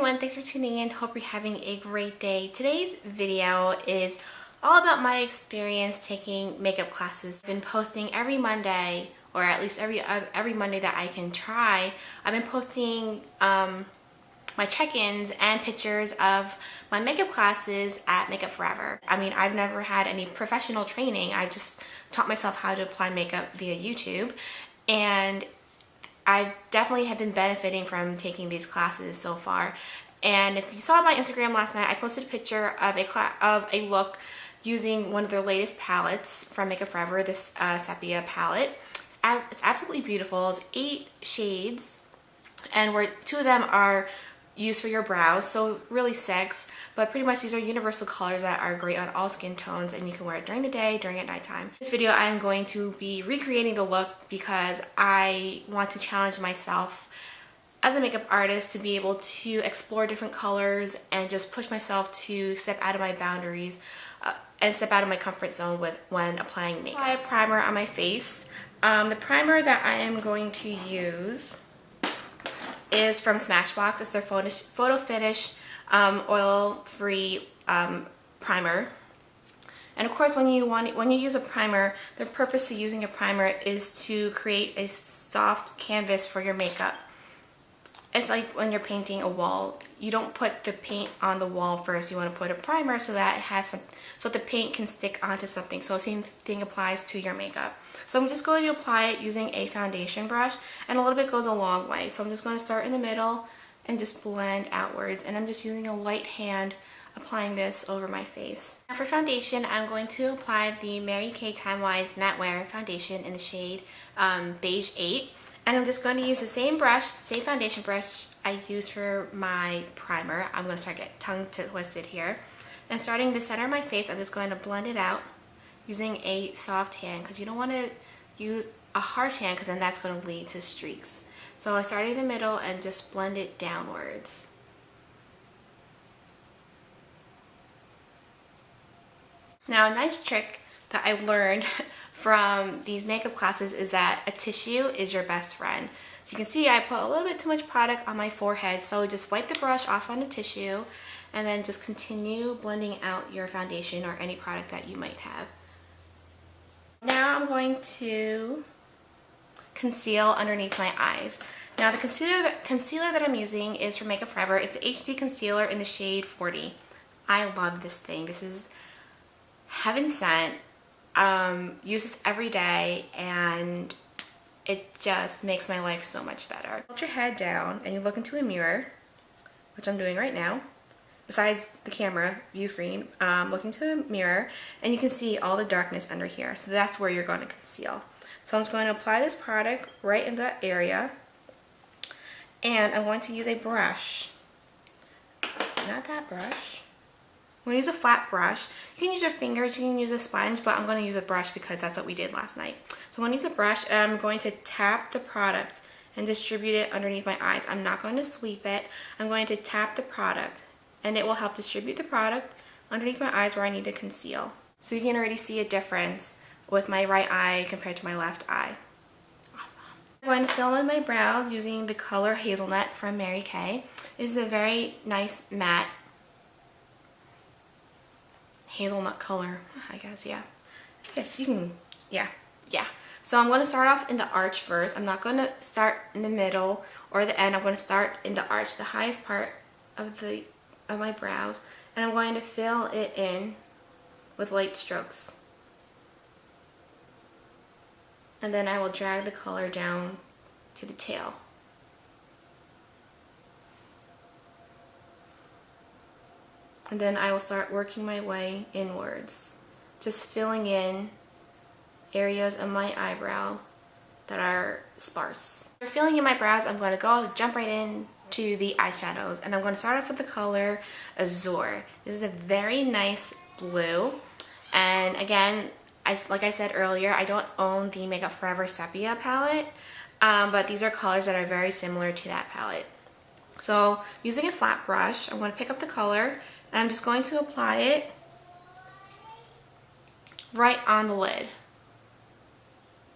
everyone, thanks for tuning in. Hope you're having a great day. Today's video is all about my experience taking makeup classes. I've been posting every Monday, or at least every Monday that I can try. I've been posting my check-ins and pictures of my makeup classes at Makeup Forever. I mean, I've never had any professional training. I've just taught myself how to apply makeup via YouTube, and I definitely have been benefiting from taking these classes so far. And if you saw my Instagram last night, I posted a picture of a look using one of their latest palettes from Makeup Forever, this Sepia palette. It's absolutely beautiful. It's 8 shades, and 2 of them are used for your brows, so really 6, but pretty much these are universal colors that are great on all skin tones, and you can wear it during the day, during at nighttime. This video I'm going to be recreating the look because I want to challenge myself as a makeup artist to be able to explore different colors and just push myself to step out of my boundaries and step out of my comfort zone when applying makeup. I apply a primer on my face. The primer that I am going to use is from Smashbox. It's their Photo Finish oil-free primer. And of course, when you use a primer, the purpose of using a primer is to create a soft canvas for your makeup. It's like when you're painting a wall. You don't put the paint on the wall first. You want to put a primer so that it has so the paint can stick onto something. So the same thing applies to your makeup. So I'm just going to apply it using a foundation brush, and a little bit goes a long way. So I'm just going to start in the middle and just blend outwards, and I'm just using a light hand applying this over my face. Now for foundation, I'm going to apply the Mary Kay Time Wise Matte Wear Foundation in the shade Beige 8. And I'm just going to use the same brush, same foundation brush I used for my primer. I'm going to start getting tongue twisted here. And starting the center of my face, I'm just going to blend it out using a soft hand, because you don't want to use a harsh hand because then that's going to lead to streaks. So I started in the middle and just blend it downwards. Now a nice trick that I learned from these makeup classes is that a tissue is your best friend. So you can see I put a little bit too much product on my forehead, so just wipe the brush off on the tissue and then just continue blending out your foundation or any product that you might have. Now I'm going to conceal underneath my eyes. Now the concealer that I'm using is from Makeup Forever. It's the HD concealer in the shade 40. I love this thing. This is heaven sent. Use this every day and it just makes my life so much better. Put your head down and you look into a mirror, which I'm doing right now. Besides the camera view screen, look into a mirror and you can see all the darkness under here. So that's where you're going to conceal. So I'm just going to apply this product right in that area, and I'm going to use a brush. Not that brush. I'm going to use a flat brush. You can use your fingers, you can use a sponge, but I'm going to use a brush because that's what we did last night. So I'm going to use a brush and I'm going to tap the product and distribute it underneath my eyes. I'm not going to sweep it. I'm going to tap the product, and it will help distribute the product underneath my eyes where I need to conceal. So you can already see a difference with my right eye compared to my left eye. Awesome. I'm going to fill in my brows using the color Hazelnut from Mary Kay. This is a very nice matte hazelnut color, I guess, yeah. I guess you can, yeah. So I'm going to start off in the arch first. I'm not going to start in the middle or the end. I'm going to start in the arch, the highest part of my brows, and I'm going to fill it in with light strokes. And then I will drag the color down to the tail. And then I will start working my way inwards, just filling in areas of my eyebrow that are sparse. For filling in my brows, I'm going to jump right in to the eyeshadows, and I'm going to start off with the color Azure. This is a very nice blue, and again, like I said earlier, I don't own the Makeup Forever Sepia palette, but these are colors that are very similar to that palette. So using a flat brush, I'm going to pick up the color and I'm just going to apply it right on the lid.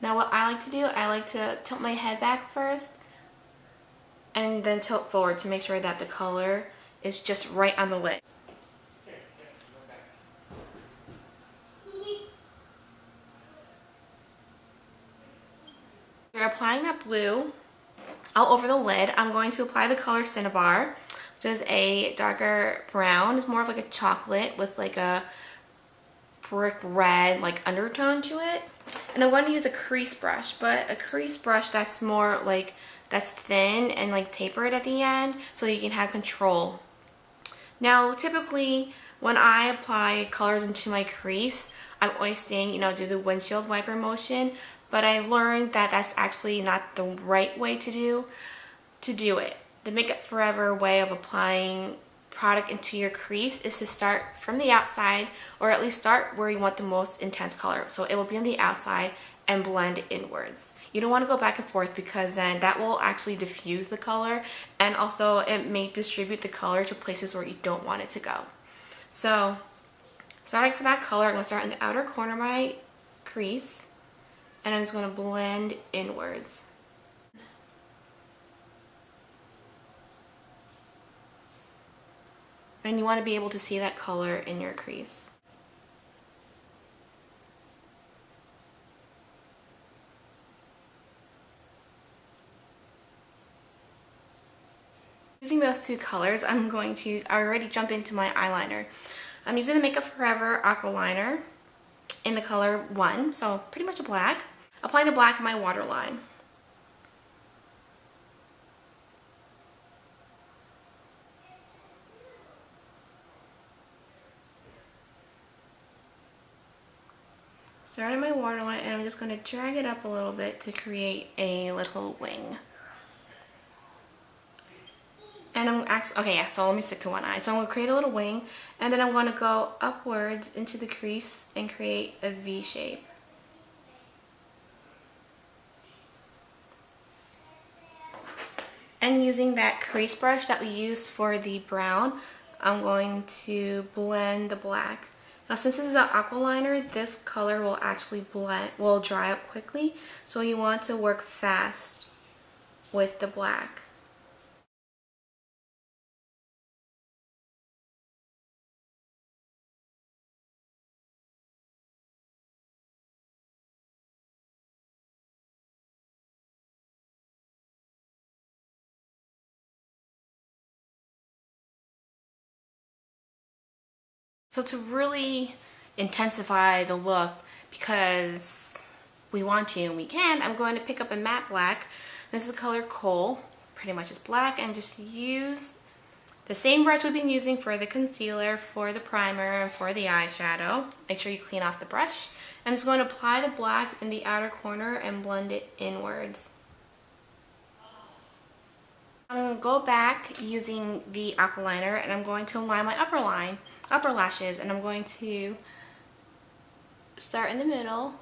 Now what I like to do, I like to tilt my head back first and then tilt forward to make sure that the color is just right on the lid. You're applying that blue all over the lid. I'm going to apply the color Cinnabar, which is a darker brown. It's more of like a chocolate with like a brick red like undertone to it. And I'm going to use a crease brush, but a crease brush that's more like, that's thin and like tapered at the end so you can have control. Now typically when I apply colors into my crease, I'm always saying, you know, do the windshield wiper motion, but I've learned that that's actually not the right way to do it. The Makeup Forever way of applying product into your crease is to start from the outside, or at least start where you want the most intense color. So it will be on the outside and blend inwards. You don't want to go back and forth because then that will actually diffuse the color, and also it may distribute the color to places where you don't want it to go. So starting for that color, I'm going to start in the outer corner of my crease, and I'm just going to blend inwards. And you want to be able to see that color in your crease. Using those two colors, I already jump into my eyeliner. I'm using the Makeup Forever Aqua Liner in the color 1, so pretty much a black. Applying the black in my waterline. Starting my waterline, and I'm just going to drag it up a little bit to create a little wing. And I'm actually, okay, yeah, so let me stick to one eye. So I'm going to create a little wing, and then I'm going to go upwards into the crease and create a V shape. And using that crease brush that we used for the brown, I'm going to blend the black. Now since this is an aqua liner, this color will actually dry up quickly, so you want to work fast with the black. So to really intensify the look, because we want to and we can, I'm going to pick up a matte black. This is the color Coal, pretty much is black, and just use the same brush we've been using for the concealer, for the primer, and for the eyeshadow. Make sure you clean off the brush. I'm just going to apply the black in the outer corner and blend it inwards. I'm going to go back using the aqua liner, and I'm going to line my upper lashes, and I'm going to start in the middle,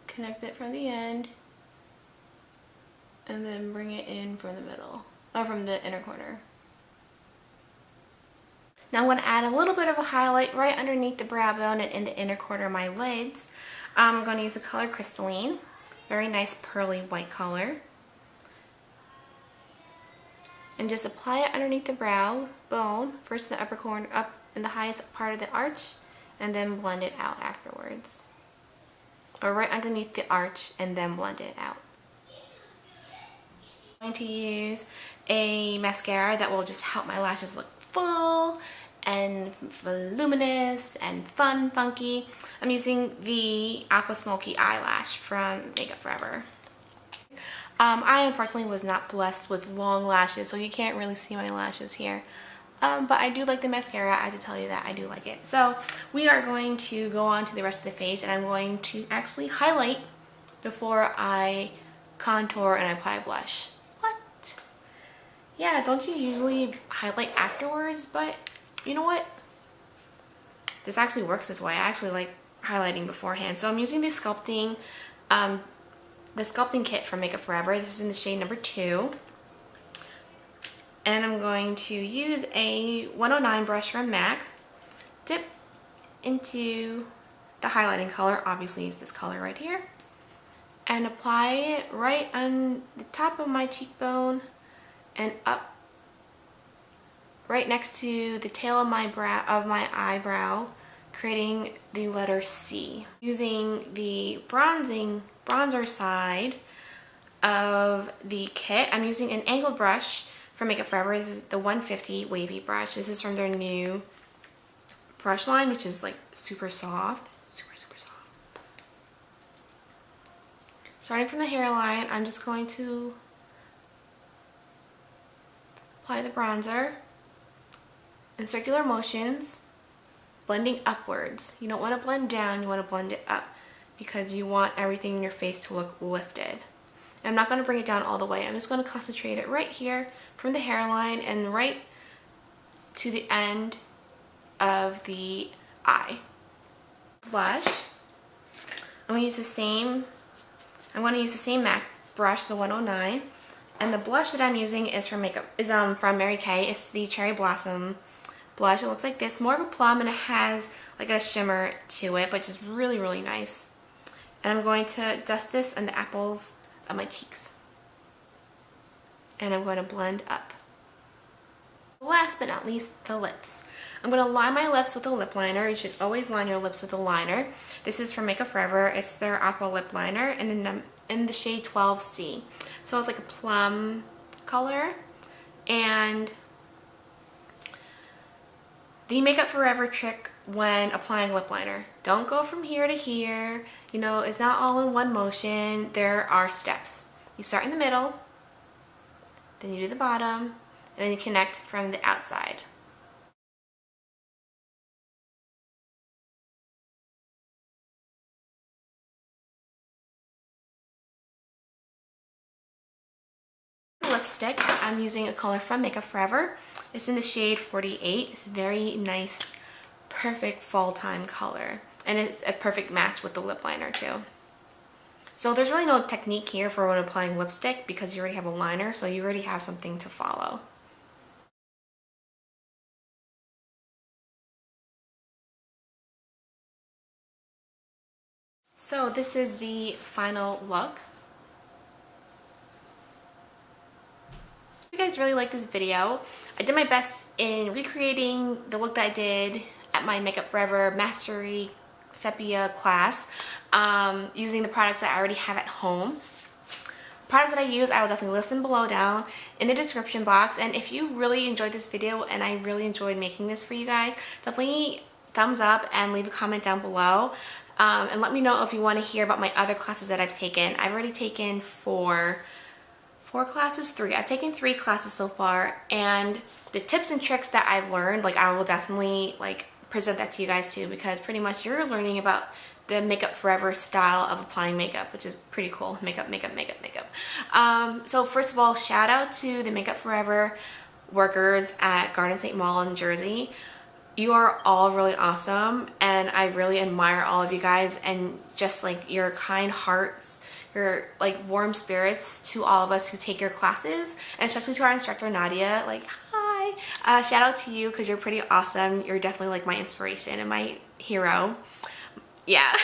connect it from the end, and then bring it in from the middle, or from the inner corner. Now I'm going to add a little bit of a highlight right underneath the brow bone and in the inner corner of my lids. I'm going to use the color Concealing. Very nice pearly white color. And just apply it underneath the brow bone, first in the upper corner, up in the highest part of the arch, and then blend it out afterwards. Or right underneath the arch and then blend it out. I'm going to use a mascara that will just help my lashes look full and voluminous and fun, funky. I'm using the Aqua Smoky Eyelash from Makeup Forever. I unfortunately was not blessed with long lashes, so you can't really see my lashes here. But I do like the mascara. I have to tell you that I do like it. So we are going to go on to the rest of the face, and I'm going to actually highlight before I contour and apply blush. What? Yeah, don't you usually highlight afterwards? But you know what? This actually works this way. I actually like highlighting beforehand. So I'm using the sculpting kit from Makeup Forever. This is in the shade number 2. And I'm going to use a 109 brush from MAC, dip into the highlighting color, obviously use this color right here, and apply it right on the top of my cheekbone and up right next to the tail of my eyebrow, creating the letter C. Using the bronzer side of the kit, I'm using an angled brush from Makeup Forever. This is the 150 wavy brush. This is from their new brush line, which is like super soft. Super soft. Starting from the hairline, I'm just going to apply the bronzer in circular motions, blending upwards. You don't want to blend down, you want to blend it up because you want everything in your face to look lifted. I'm not going to bring it down all the way. I'm just going to concentrate it right here from the hairline and right to the end of the eye. Blush. I'm going to use the same MAC brush, the 109, and the blush that I'm using is from Mary Kay. It's the Cherry Blossom blush. It looks like this, more of a plum, and it has like a shimmer to it, but just really, really nice. And I'm going to dust this on the apples of my cheeks. And I'm going to blend up. Last but not least, the lips. I'm going to line my lips with a lip liner. You should always line your lips with a liner. This is from Makeup Forever. It's their Aqua Lip Liner in the shade 12C. So it's like a plum color. And the Makeup Forever trick when applying lip liner: don't go from here to here. You know, it's not all in one motion. There are steps. You start in the middle, then you do the bottom, and then you connect from the outside. Lipstick, I'm using a color from Makeup Forever. It's in the shade 48. It's a very nice, perfect fall time color, and it's a perfect match with the lip liner too. So there's really no technique here for when applying lipstick because you already have a liner, so you already have something to follow. So this is the final look. If you guys really like this video, I did my best in recreating the look that I did at my Makeup Forever Mastery Sepia class, using the products that I already have at home. Products that I use, I will definitely list them below down in the description box. And if you really enjoyed this video and I really enjoyed making this for you guys, definitely thumbs up and leave a comment down below. And let me know if you want to hear about my other classes that I've taken. I've already taken four classes, I've taken 3 classes so far, and the tips and tricks that I've learned, like, I will definitely like present that to you guys too, because pretty much you're learning about the Makeup Forever style of applying makeup, which is pretty cool. Makeup. So first of all, shout out to the Makeup Forever workers at Garden State Mall in Jersey. You are all really awesome, and I really admire all of you guys, and just like your kind hearts, your like warm spirits to all of us who take your classes, and especially to our instructor Nadia. Like, hi, shout out to you because you're pretty awesome. You're definitely like my inspiration and my hero. Yeah.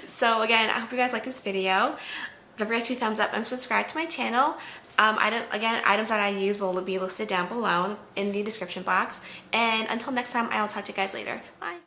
So again, I hope you guys like this video. Don't forget to thumbs up and subscribe to my channel. Items that I use will be listed down below in the description box. And until next time, I will talk to you guys later. Bye.